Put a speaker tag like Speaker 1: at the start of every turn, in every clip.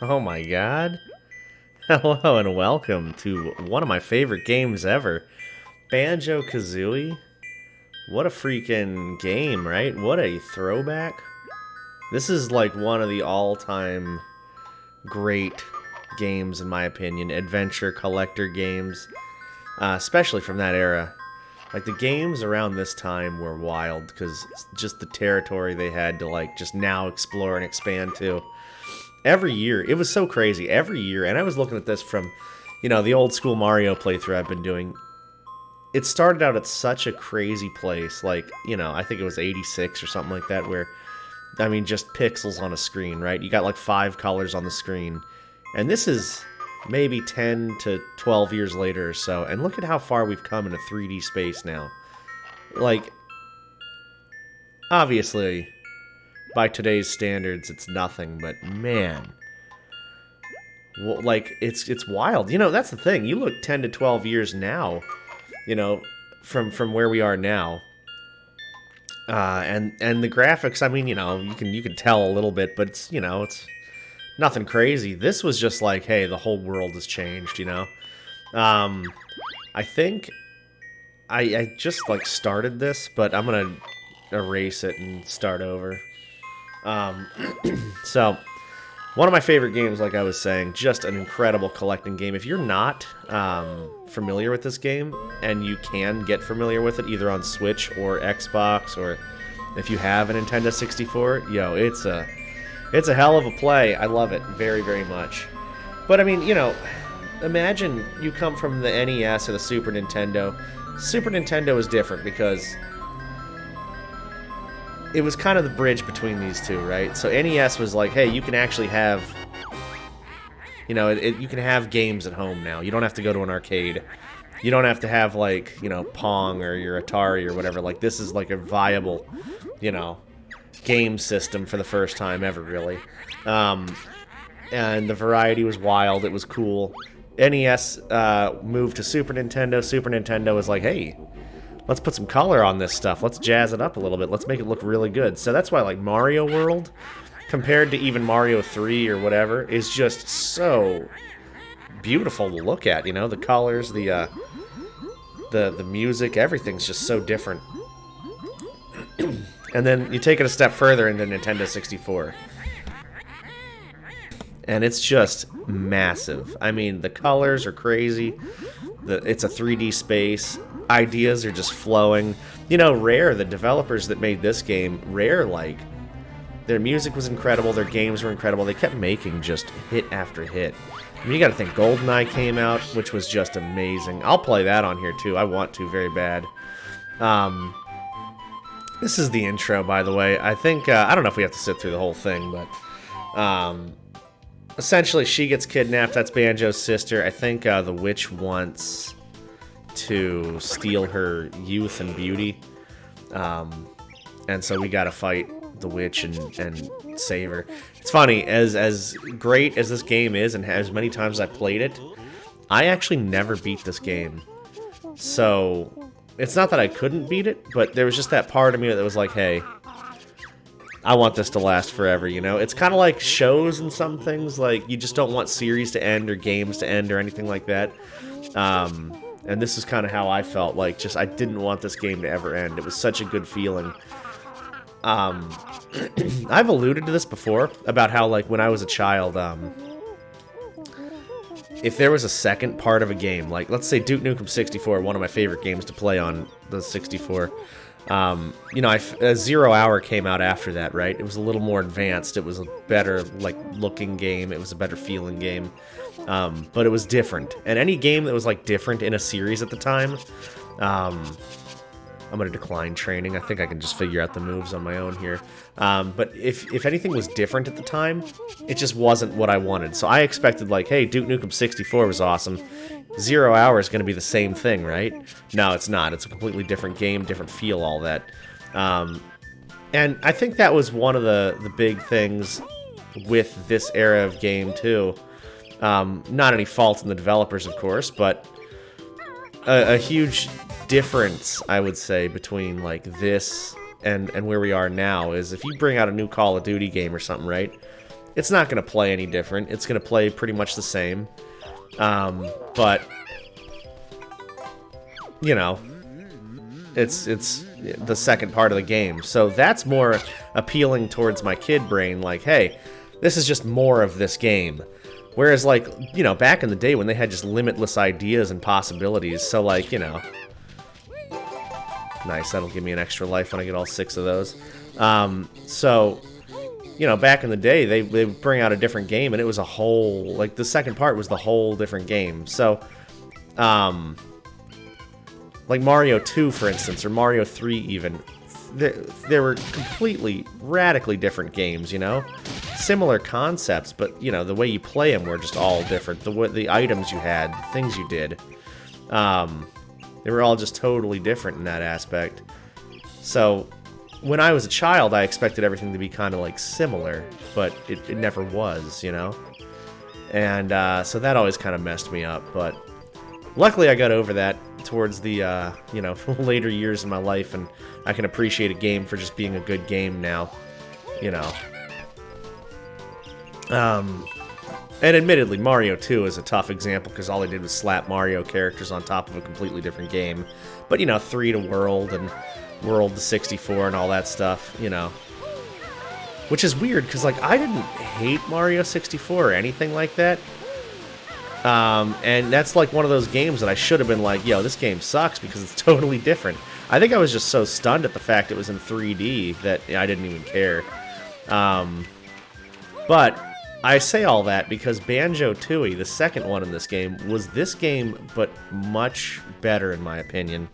Speaker 1: Oh my god. Hello and welcome to one of my favorite games ever. Banjo-Kazooie? What a freaking game, right? What a throwback. This is like one of the all-time great games, in my opinion. Adventure collector games. Especially from that era. Like, the games around this time were wild, because just the territory they had to, like, just now explore and expand to. Every year, it was so crazy. Every year, and I was looking at this from, the old school Mario playthrough I've been doing. It started out at such a crazy place, like, I think it was 86 or something like that, where, just pixels on a screen, right? You got like 5 colors on the screen. And this is maybe 10 to 12 years later or so, and look at how far we've come in a 3D space now. Like, obviously, by today's standards, it's nothing, but man, like, it's wild. That's the thing. You look 10 to 12 years now, from where we are now, and the graphics. You can tell a little bit, but it's nothing crazy. This was just like, hey, the whole world has changed. I think I just like started this, but I'm gonna erase it and start over. So, one of my favorite games, like I was saying, just an incredible collecting game. If you're not familiar with this game, and you can get familiar with it either on Switch or Xbox, or if you have a Nintendo 64, it's a hell of a play. I love it very, very much. But imagine you come from the NES or the Super Nintendo. Super Nintendo is different because it was kind of the bridge between these two, right? So NES was like, hey, you can actually have, you can have games at home now. You don't have to go to an arcade. You don't have to have, like, Pong or your Atari or whatever. Like, this is like a viable, game system for the first time ever, really. And the variety was wild. It was cool. NES moved to Super Nintendo. Super Nintendo was like, hey, let's put some color on this stuff. Let's jazz it up a little bit. Let's make it look really good. So that's why, like, Mario World, compared to even Mario 3 or whatever, is just so beautiful to look at. The colors, the music, everything's just so different. And then you take it a step further into Nintendo 64. And it's just massive. The colors are crazy. It's a 3D space. Ideas are just flowing. Rare, the developers that made this game, Rare, like, their music was incredible, their games were incredible. They kept making just hit after hit. You gotta think, GoldenEye came out, which was just amazing. I'll play that on here, too. I want to very bad. This is the intro, by the way. I think, I don't know if we have to sit through the whole thing, but, essentially, she gets kidnapped. That's Banjo's sister. I think, the witch wants to steal her youth and beauty. And so we gotta fight the witch and save her. It's funny, as great as this game is, and as many times I played it, I actually never beat this game. So, it's not that I couldn't beat it, but there was just that part of me that was like, hey, I want this to last forever, It's kind of like shows and some things, like, you just don't want series to end or games to end or anything like that. And this is kind of how I felt, like, just, I didn't want this game to ever end. It was such a good feeling. I've alluded to this before, about how, like, when I was a child, if there was a second part of a game, like, let's say Duke Nukem 64, one of my favorite games to play on the 64, Zero Hour came out after that, right? It was a little more advanced. It was a better, like, looking game. It was a better feeling game. But it was different. And any game that was, like, different in a series at the time, I'm going to decline training. I think I can just figure out the moves on my own here. But if anything was different at the time, it just wasn't what I wanted. So I expected, like, hey, Duke Nukem 64 was awesome. Zero Hour is going to be the same thing, right? No, it's not. It's a completely different game, different feel, all that. And I think that was one of the big things with this era of game, too. Not any fault in the developers, of course, but a huge difference, I would say, between, like, this and where we are now is if you bring out a new Call of Duty game or something, right? It's not going to play any different. It's going to play pretty much the same. But, you know, it's the second part of the game. So that's more appealing towards my kid brain, like, hey, this is just more of this game. Whereas, like, you know, back in the day when they had just limitless ideas and possibilities, so, like, you know... Nice, that'll give me an extra life when I get all 6 of those. So, you know, back in the day, they would bring out a different game, and it was a whole... Like, the second part was the whole different game. So, like Mario 2, for instance, or Mario 3 even, they were completely, radically different games, you know? Similar concepts, but, you know, the way you play them were just all different. The items you had, the things you did, they were all just totally different in that aspect. So, when I was a child, I expected everything to be kind of, like, similar, but it never was, you know? And, so that always kind of messed me up, but luckily I got over that towards the, you know, later years in my life, and I can appreciate a game for just being a good game now, you know. And admittedly, Mario 2 is a tough example, because all they did was slap Mario characters on top of a completely different game. But, you know, 3 to World, and World to 64, and all that stuff, you know. Which is weird, because, like, I didn't hate Mario 64 or anything like that. And that's, like, one of those games that I should have been like, yo, this game sucks, because it's totally different. I think I was just so stunned at the fact it was in 3D that I didn't even care. But I say all that because Banjo-Tooie, the second one in this game, was this game, but much better in my opinion.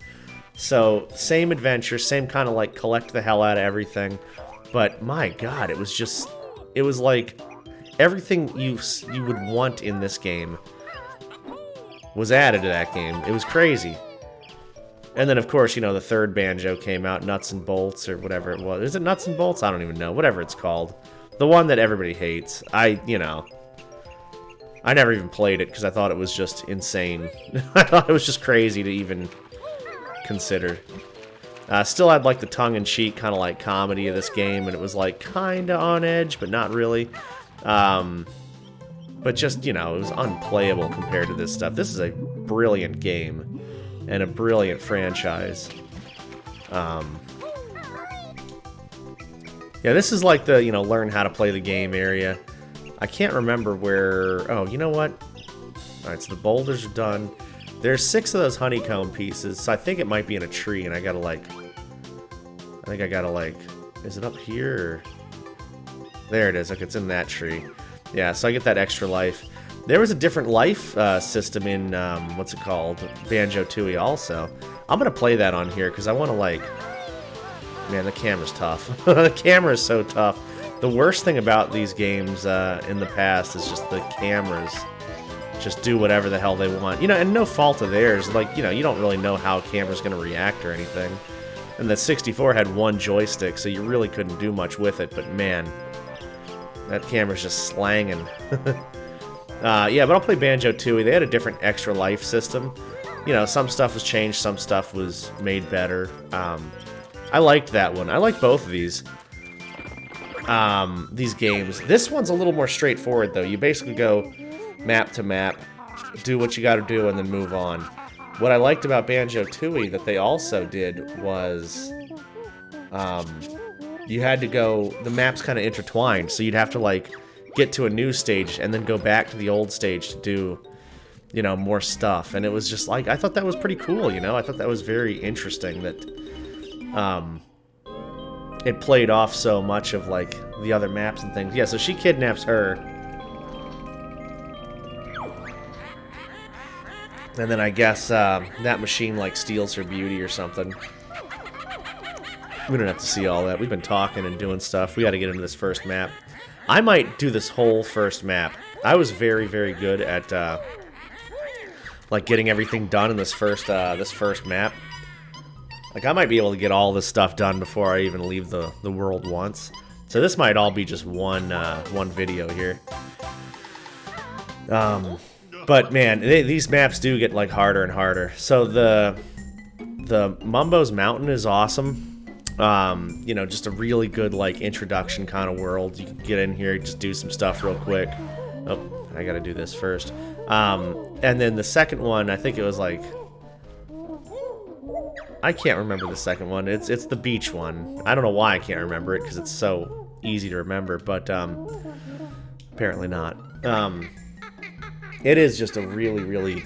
Speaker 1: So, same adventure, same kind of like collect the hell out of everything, but my god, it was just, it was like everything you would want in this game was added to that game. It was crazy. And then, of course, you know, the third Banjo came out, Nuts and Bolts, or whatever it was. Is it Nuts and Bolts? I don't even know. Whatever it's called. The one that everybody hates. You know, I never even played it because I thought it was just insane. I thought it was just crazy to even consider. Still had, like, the tongue-in-cheek kind of, like, comedy of this game, and it was, like, kind of on edge, but not really. But just, you know, it was unplayable compared to this stuff. This is a brilliant game, and a brilliant franchise. Yeah, this is like the, you know, learn how to play the game area. I can't remember where... Oh, you know what? Alright, so the boulders are done. There's 6 of those honeycomb pieces, so I think it might be in a tree, and I gotta, like... I think I gotta, like... Is it up here? Or... There it is. Like, it's in that tree. Yeah, so I get that extra life. There was a different life system in, what's it called? Banjo-Tooie also. I'm gonna play that on here, because I want to, like... Man, the camera's tough. The camera is so tough. The worst thing about these games in the past is just the cameras just do whatever the hell they want. You know, and no fault of theirs. Like, you know, you don't really know how a camera's going to react or anything. And the 64 had one joystick, so you really couldn't do much with it. But man, that camera's just slanging. Yeah, but I'll play Banjo-Tooie. They had a different extra life system. You know, some stuff was changed, some stuff was made better. I liked that one. I like both of these games. This one's a little more straightforward, though. You basically go map to map, do what you gotta do, and then move on. What I liked about Banjo-Tooie that they also did was you had to go... The maps kind of intertwined, so you'd have to, like, get to a new stage and then go back to the old stage to do, you know, more stuff. And it was just, like, I thought that was pretty cool, you know? I thought that was very interesting that... it played off so much of, like, the other maps and things. Yeah, so she kidnaps her. And then I guess, that machine, like, steals her beauty or something. We don't have to see all that. We've been talking and doing stuff. We gotta get into this first map. I might do this whole first map. I was very, very good at, like, getting everything done in this first map. Like, I might be able to get all this stuff done before I even leave the world once. So this might all be just one video here. But man, these maps do get, like, harder and harder. So the Mumbo's Mountain is awesome. You know, just a really good, like, introduction kind of world. You can get in here, just do some stuff real quick. Oh, I gotta do this first. And then the second one, I think it was like... I can't remember the second one. It's the beach one. I don't know why I can't remember it, because it's so easy to remember, but apparently not. It is just a really, really,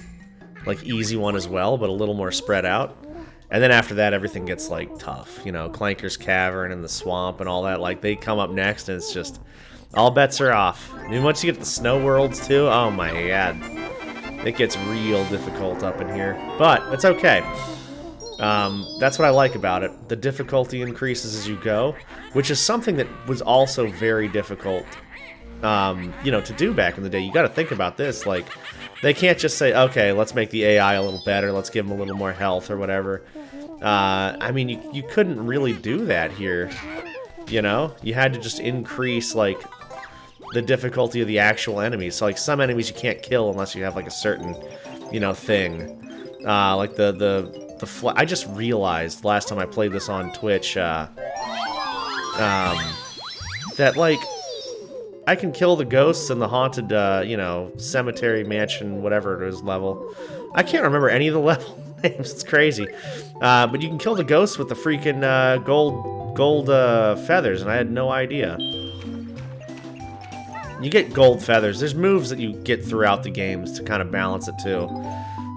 Speaker 1: like, easy one as well, but a little more spread out. And then after that, everything gets, like, tough. You know, Clanker's Cavern and the swamp and all that, like, they come up next, and it's just... all bets are off. I mean, once you get to the snow worlds, too, oh my god. It gets real difficult up in here. But, it's okay. That's what I like about it. The difficulty increases as you go, which is something that was also very difficult, you know, to do back in the day. You gotta think about this, like, they can't just say, okay, let's make the AI a little better, let's give them a little more health or whatever. I mean, you couldn't really do that here, you know? You had to just increase, like, the difficulty of the actual enemies. So, like, some enemies you can't kill unless you have, like, a certain, you know, thing. Like, I just realized last time I played this on Twitch, that, like, I can kill the ghosts in the haunted, you know, cemetery, mansion, whatever it is level. I can't remember any of the level names, it's crazy. But you can kill the ghosts with the freaking, gold feathers, and I had no idea. You get gold feathers. There's moves that you get throughout the games to kind of balance it, too.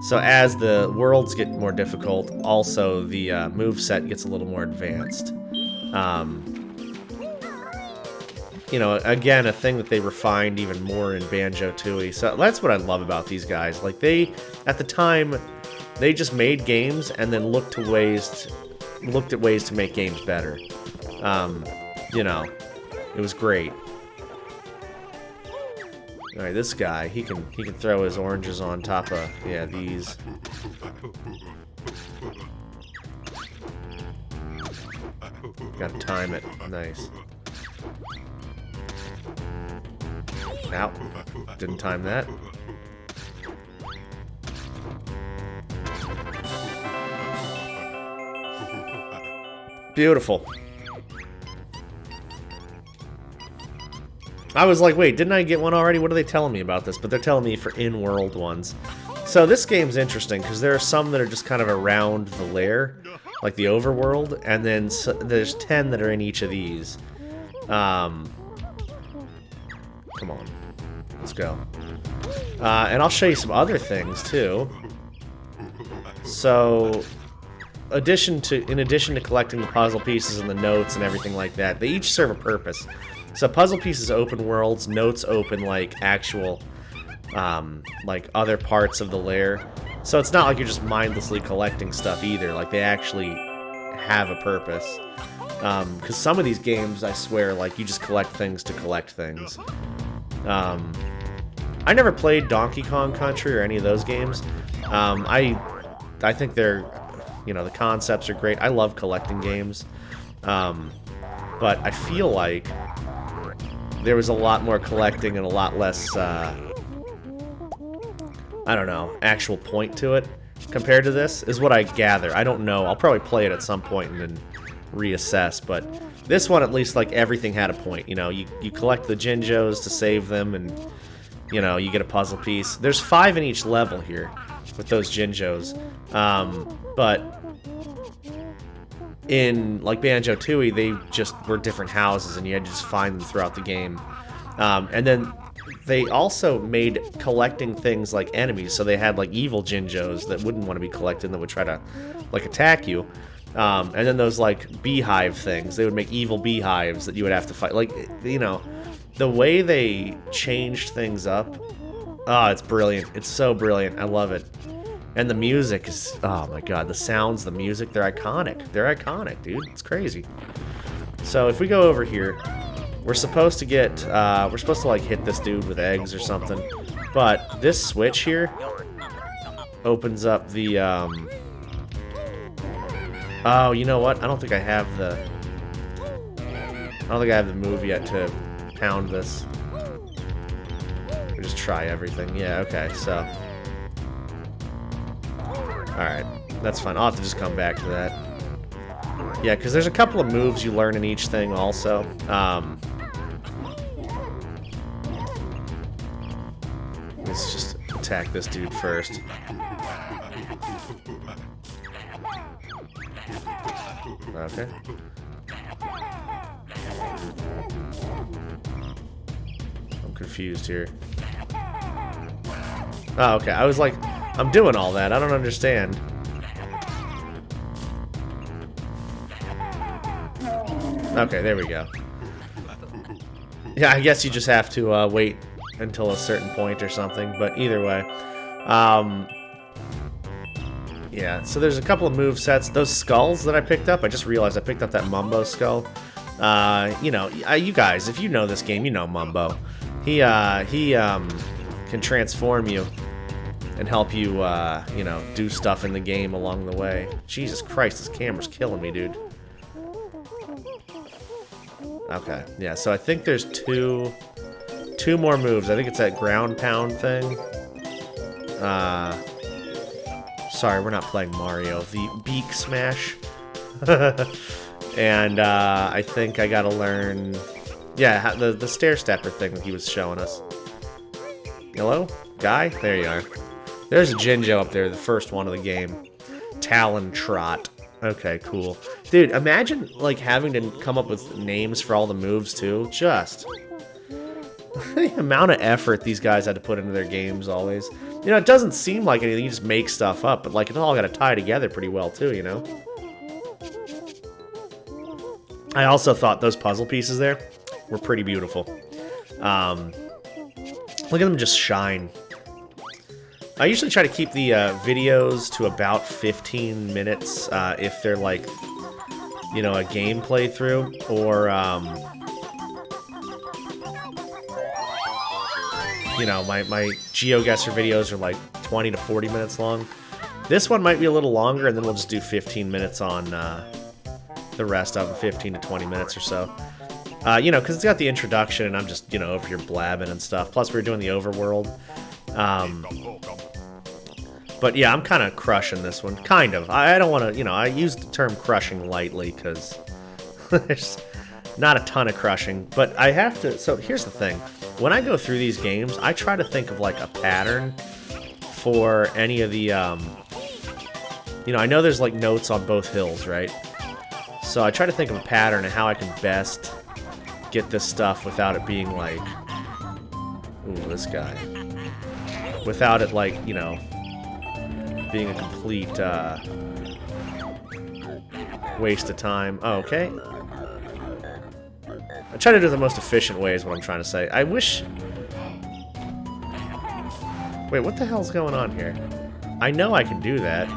Speaker 1: So as the worlds get more difficult, also the moveset gets a little more advanced. You know, again, a thing that they refined even more in Banjo-Tooie. So that's what I love about these guys. Like, they, at the time, they just made games and then looked at ways to make games better. You know, it was great. Alright, this guy, he can throw his oranges on top of, yeah, these. Gotta time it. Nice. Ow. Didn't time that. Beautiful. I was like, wait, didn't I get one already? What are they telling me about this? But they're telling me for in-world ones. So this game's interesting, because there are some that are just kind of around the lair, like the overworld, and then there's 10 that are in each of these. Come on. Let's go. And I'll show you some other things, too. So, in addition to collecting the puzzle pieces and the notes and everything like that, they each serve a purpose. So puzzle pieces open worlds, notes open, like, actual, like, other parts of the lair. So it's not like you're just mindlessly collecting stuff either. Like, they actually have a purpose. Because some of these games, I swear, like, you just collect things to collect things. I never played Donkey Kong Country or any of those games. I think they're, you know, the concepts are great. I love collecting games. But I feel like there was a lot more collecting and a lot less, I don't know, actual point to it compared to this, is what I gather. I don't know. I'll probably play it at some point and then reassess, but this one, at least, like, everything had a point. You know, you collect the Jinjos to save them, and, you know, you get a puzzle piece. There's 5 in each level here with those Jinjos, but in, like, Banjo-Tooie, they just were different houses, and you had to just find them throughout the game. And then they also made collecting things like enemies, so they had, like, evil Jinjos that wouldn't want to be collected and that would try to, like, attack you. And then those, like, beehive things. They would make evil beehives that you would have to fight. Like, you know, the way they changed things up, oh, it's brilliant. It's so brilliant. I love it. And the music is, oh my god, the sounds, the music, they're iconic. They're iconic, dude. It's crazy. So if we go over here, we're supposed to get, we're supposed to, like, hit this dude with eggs or something. But this switch here opens up the, oh, you know what? I don't think I have the move yet to pound this. We'll just try everything. Yeah, okay, so. Alright, that's fine. I'll have to just come back to that. Yeah, because there's a couple of moves you learn in each thing also. Let's just attack this dude first. Okay. I'm confused here. Oh, okay. I was like, I'm doing all that. I don't understand. Okay, there we go. Yeah, I guess you just have to wait until a certain point or something, but either way. Yeah, so there's a couple of move sets. Those skulls that I picked up, I just realized I picked up that Mumbo skull. You know, you guys, if you know this game, you know Mumbo. He can transform you and help you, you know, do stuff in the game along the way. Jesus Christ, this camera's killing me, dude. Okay, yeah, so I think there's two more moves. I think it's that ground pound thing. Sorry, we're not playing Mario. The beak smash. And I think I gotta learn... Yeah, the stair stepper thing that he was showing us. Hello? Guy? There you are. There's a Jinjo up there, the first one of the game. Talon Trot. Okay, cool. Dude, imagine, like, having to come up with names for all the moves, too. Just... the amount of effort these guys had to put into their games, always. You know, it doesn't seem like anything, you just make stuff up, but, like, it's all got to tie together pretty well, too, you know? I also thought those puzzle pieces there were pretty beautiful. Look at them just shine. I usually try to keep the videos to about 15 minutes if they're like, you know, a game playthrough, or, you know, my GeoGuessr videos are like 20 to 40 minutes long. This one might be a little longer, and then we'll just do 15 minutes on the rest of them, 15 to 20 minutes or so. You know, because it's got the introduction, and I'm just, you know, over here blabbing and stuff. Plus, we were doing the overworld. But yeah, I'm kind of crushing this one. Kind of. I don't want to, you know, I use the term crushing lightly because there's not a ton of crushing. But I have to, so here's the thing. When I go through these games, I try to think of like a pattern for any of the, you know, I know there's like notes on both hills, right? So I try to think of a pattern and how I can best get this stuff without it being like, ooh, this guy. Without it like, you know, being a complete waste of time. Oh, okay. I try to do it the most efficient way is what I'm trying to say. I wish... Wait, what the hell's going on here? I know I can do that.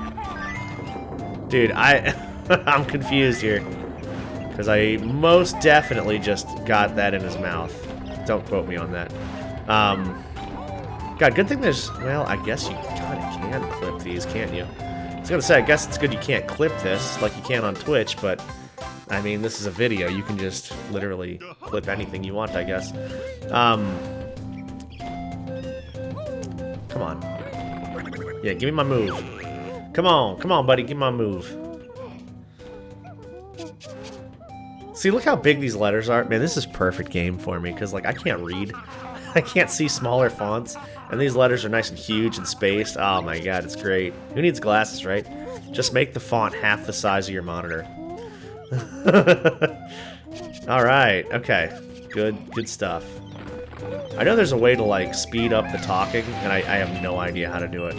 Speaker 1: Dude, I'm confused here. Because I most definitely just got that in his mouth. Don't quote me on that. God, good thing there's... Well, I guess you kind of can clip these, can't you? I was gonna say, I guess it's good you can't clip this like you can on Twitch, but... I mean, this is a video. You can just literally clip anything you want, I guess. Come on. Yeah, give me my move. Come on, buddy, give me my move. See, look how big these letters are. Man, this is a perfect game for me, because, like, I can't read. I can't see smaller fonts, and these letters are nice and huge and spaced. Oh my god, it's great. Who needs glasses, right? Just make the font half the size of your monitor. Alright, okay. Good stuff. I know there's a way to, like, speed up the talking, and I have no idea how to do it.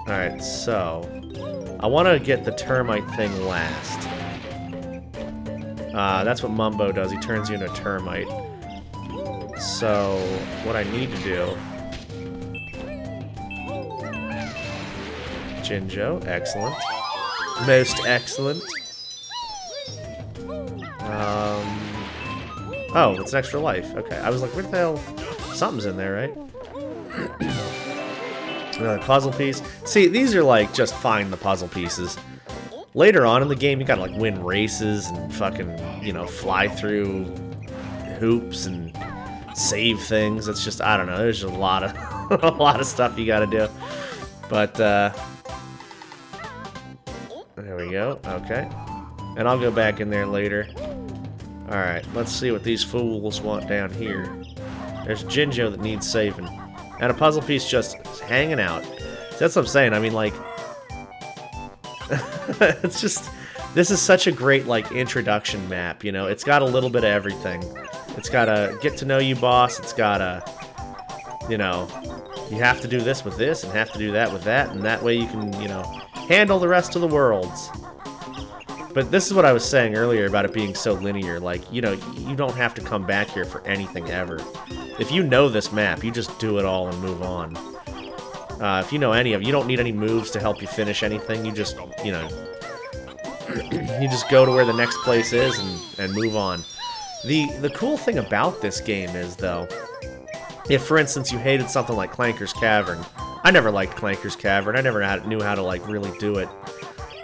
Speaker 1: Alright, so... I want to get the termite thing last. That's what Mumbo does. He turns you into a termite. So, what I need to do... Jinjo, excellent. Most excellent. Oh, it's an extra life. Okay, I was like, what the hell? Something's in there, right? Another puzzle piece. See, these are like just find the puzzle pieces. Later on in the game, you gotta like win races and fucking, you know, fly through hoops and save things. It's just, I don't know. There's just a lot of a lot of stuff you gotta do. But There we go. Okay. And I'll go back in there later. Alright, let's see what these fools want down here. There's Jinjo that needs saving. And a puzzle piece just hanging out. That's what I'm saying. I mean, like... it's just... This is such a great, like, introduction map, you know? It's got a little bit of everything. It's got a get-to-know-you boss. It's got a... You know... You have to do this with this, and have to do that with that, and that way you can, you know, handle the rest of the worlds. But this is what I was saying earlier about it being so linear. Like, you know, you don't have to come back here for anything ever. If you know this map, you just do it all and move on. If you know any of it, you don't need any moves to help you finish anything. You just, you know, you just go to where the next place is and move on. The cool thing about this game is, though, if, for instance, you hated something like Clanker's Cavern. I never liked Clanker's Cavern. I never knew how to, like, really do it.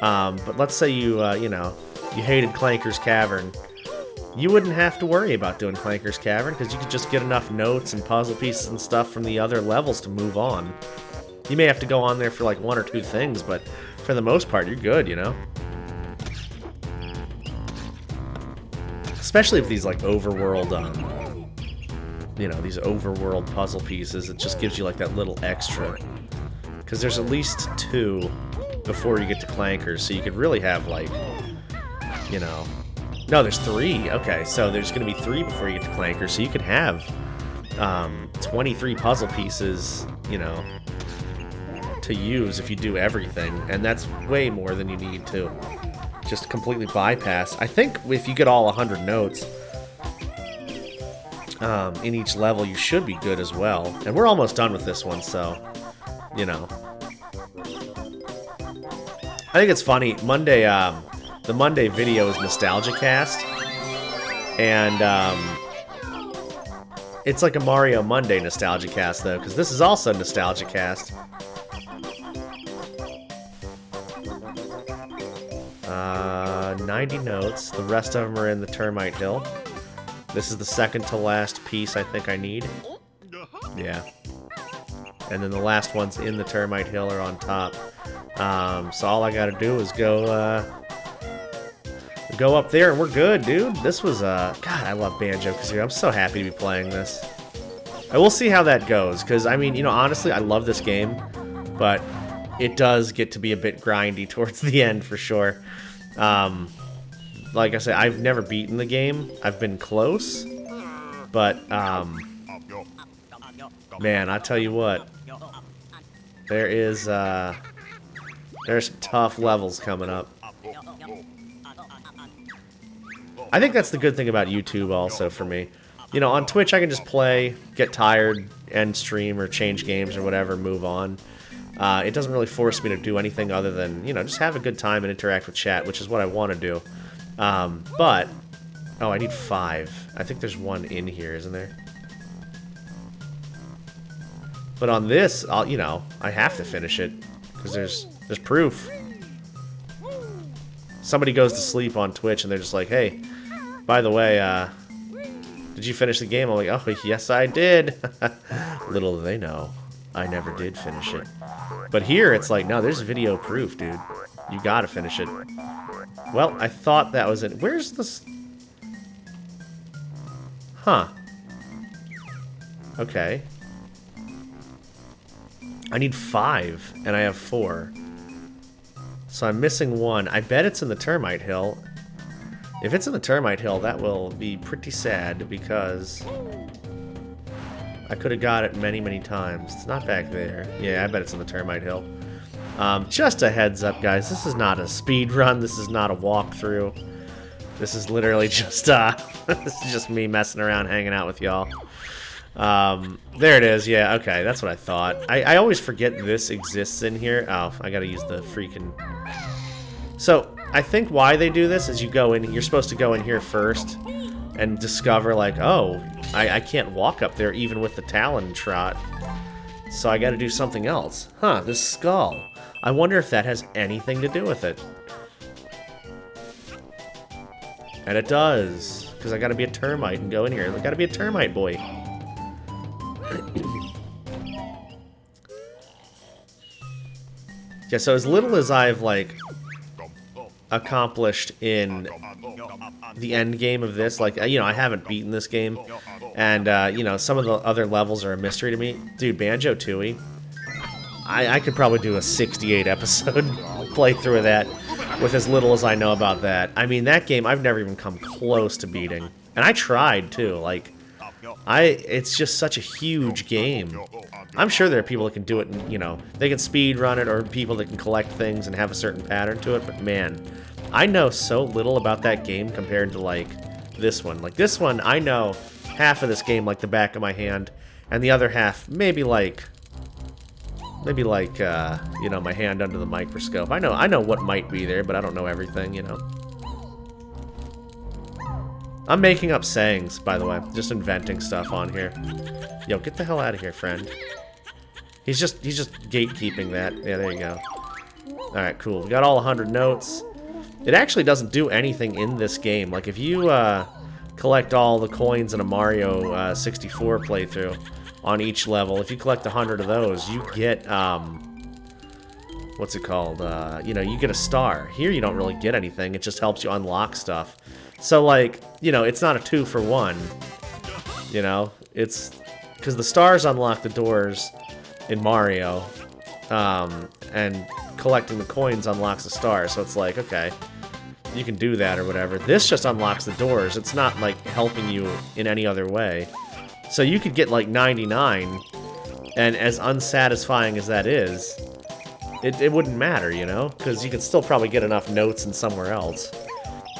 Speaker 1: But let's say you, you know, you hated Clanker's Cavern. You wouldn't have to worry about doing Clanker's Cavern, because you could just get enough notes and puzzle pieces and stuff from the other levels to move on. You may have to go on there for, like, one or two things, but for the most part, you're good, you know? Especially with these, like, overworld, you know, these overworld puzzle pieces, it just gives you, like, that little extra. Because there's at least 2 before you get to Clankers, so you could really have, like, you know... No, there's 3. Okay, so there's going to be 3 before you get to Clankers, so you could have 23 puzzle pieces, you know, to use if you do everything, and that's way more than you need to just completely bypass. I think if you get all 100 notes in each level, you should be good as well. And we're almost done with this one, so, you know. I think it's funny, Monday, the Monday video is Nostalgia Cast, and it's like a Mario Monday Nostalgia Cast, though, because this is also Nostalgia Cast. 90 notes, the rest of them are in the Termite Hill. This is the second to last piece I think I need. Yeah. And then the last one's in the Termite Hill or on top. So all I gotta do is go up there and we're good, dude. This was, God, I love Banjo-Kazooie. I'm so happy to be playing this. I will see how that goes, because, I mean, you know, honestly, I love this game, but it does get to be a bit grindy towards the end, for sure. Like I said, I've never beaten the game. I've been close, but, man, I tell you what, there's some tough levels coming up. I think that's the good thing about YouTube also for me. You know, on Twitch I can just play, get tired, end stream, or change games or whatever, move on. It doesn't really force me to do anything other than, you know, just have a good time and interact with chat, which is what I want to do. But, oh, I need 5. I think there's 1 in here, isn't there? But on this, you know, I have to finish it, because there's proof. Somebody goes to sleep on Twitch and they're just like, hey, by the way, did you finish the game? I'm like, oh, yes, I did. Little do they know, I never did finish it. But here, it's like, no, there's video proof, dude. You gotta finish it. Well, I thought that was it. Where's this? Huh. Okay. I need 5, and I have 4. So I'm missing 1. I bet it's in the Termite Hill. If it's in the Termite Hill, that will be pretty sad, because I could have got it many, many times. It's not back there. Yeah, I bet it's in the Termite Hill. Just a heads up, guys. This is not a speed run. This is not a walkthrough. This is literally just, this is just me messing around, hanging out with y'all. There it is. Yeah, okay, that's what I thought. I always forget this exists in here. Oh, I gotta use the freaking... So, I think why they do this is you go in, you're supposed to go in here first and discover, like, oh, I can't walk up there even with the Talon Trot, so I gotta do something else. Huh, this skull. I wonder if that has anything to do with it. And it does, because I gotta be a termite and go in here. I gotta be a termite boy. Yeah, so as little as I've, like, accomplished in the end game of this. Like, you know, I haven't beaten this game, and you know, some of the other levels are a mystery to me. Dude, Banjo-Tooie, I could probably do a 68 episode playthrough of that with as little as I know about that. I mean, that game I've never even come close to beating, and I tried too. Like, it's just such a huge game. I'm sure there are people that can do it, and, you know, they can speed run it, or people that can collect things and have a certain pattern to it, but man, I know so little about that game compared to, like, this one. Like, this one, I know half of this game like the back of my hand, and the other half, maybe like, you know, my hand under the microscope. I know what might be there, but I don't know everything, you know. I'm making up sayings, by the way. Just inventing stuff on here. Yo, get the hell out of here, friend. He's just gatekeeping that. Yeah, there you go. Alright, cool. We got all 100 notes. It actually doesn't do anything in this game. Like, if you collect all the coins in a Mario 64 playthrough on each level, if you collect 100 of those, you get, what's it called? You know, you get a star. Here you don't really get anything. It just helps you unlock stuff. So, like, you know, it's not a 2-for-1. You know? It's... because the stars unlock the doors in Mario, and collecting the coins unlocks the stars. So it's like, okay, you can do that or whatever. This just unlocks the doors. It's not, like, helping you in any other way. So you could get, like, 99, and as unsatisfying as that is, it wouldn't matter, you know? Because you could still probably get enough notes in somewhere else,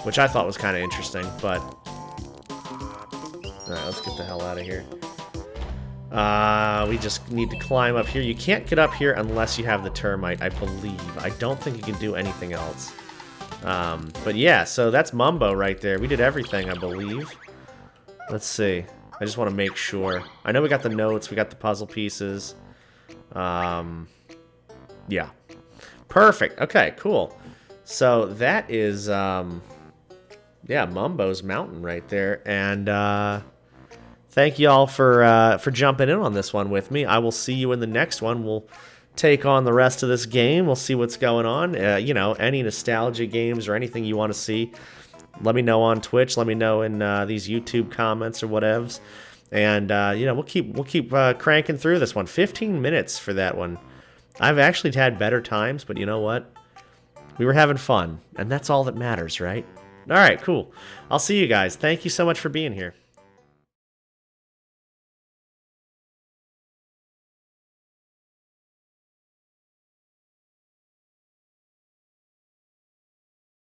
Speaker 1: which I thought was kind of interesting, but... Alright, let's get the hell out of here. We just need to climb up here. You can't get up here unless you have the termite, I believe. I don't think you can do anything else. But yeah, so that's Mumbo right there. We did everything, I believe. Let's see. I just want to make sure. I know we got the notes, we got the puzzle pieces. Yeah. Perfect. Okay, cool. So that is, yeah, Mumbo's Mountain right there. And, thank you all for jumping in on this one with me. I will see you in the next one. We'll take on the rest of this game. We'll see what's going on. You know, any nostalgia games or anything you want to see, let me know on Twitch. Let me know in these YouTube comments or whatevs. And you know, we'll keep cranking through this one. 15 minutes for that one. I've actually had better times, but you know what? We were having fun, and that's all that matters, right? All right, cool. I'll see you guys. Thank you so much for being here.